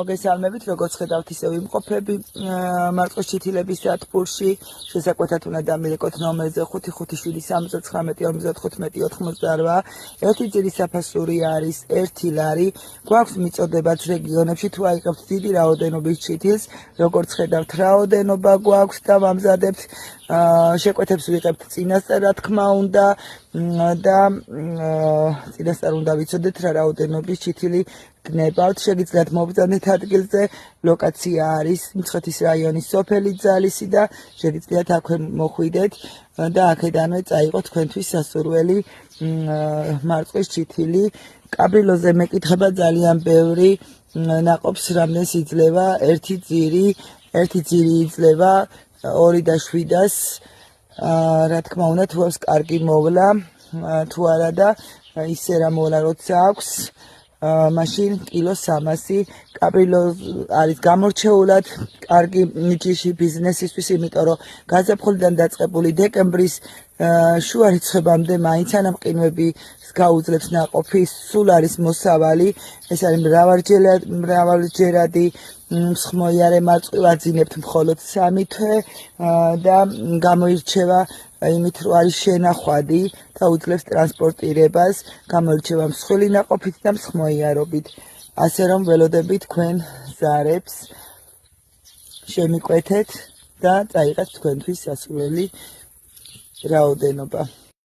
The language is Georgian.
მოგესალმებით, როგორც ხედავთ, ისევ იმყოფები მარწყვის ჩითილების სათბურში, შესაკვეთად უნდა დამილეკოთ ნომერზე 557934558. ერთი ძირის საფასური არის 1 ლარი. გვაქვს მიწოდებაც რეგიონებში, თუ აიღებთ დიდი რაოდენობის ჩითილს, როგორც ხედავთ, რაოდენობა გვაქვს და ვამზადებთ შეკვეთებს ვიღებთ წინასწარ, რა თქმა უნდა, და წინასწარ უნდა ვიცოდეთ რა რაოდენობის ჩითილი გნებავთ. შეგიძლიათ მობრძანეთ ადგილზე, ლოკაცია არის მცხეთის რაიონის სოფელი ძალისი და შეგიძლიათ აქვე მოხვიდეთ და აქედანვე წაიღოთ თქვენთვის სასურველი მარწყვის ჩითილი. კაბრილოზე მეკითხება ძალიან ბევრი, ნაყოფს რამდენს იძლევა ერთი ძირი იძლევა 2 და 7-ას, რა თქმა უნდა, თუ აქვს კარგი მოვლა, თუ არა და ისე რა მოვლა როცა აქვს, მაშინ კილო 300. კაბრილო არის გამორჩეულად კარგი ჯიში ბიზნესისთვის, იმიტომ რომ გაზაფხულიდან დაწყებული დეკემბრის შუა რიცხვებამდე მაინც ანამყინვები გაუძლებს ნაყოფი, სულ არის მოსავალი. ეს არის მრავალჯერადი მსხმოიარე მარწყვა, ვაძინებთ მხოლოდ 3 თვე და გამოირჩევა იმით, რომ არის შენახვადი და უძლებს ტრანსპორტირებას, გამოირჩევა მსხვილი ნაყოფით და მსხმოიარობით. ასე რომ ველოდებით თქვენ ზარებს, შემიკვეთეთ და წაიღეთ თქვენთვის სასურველი რაოდენობა.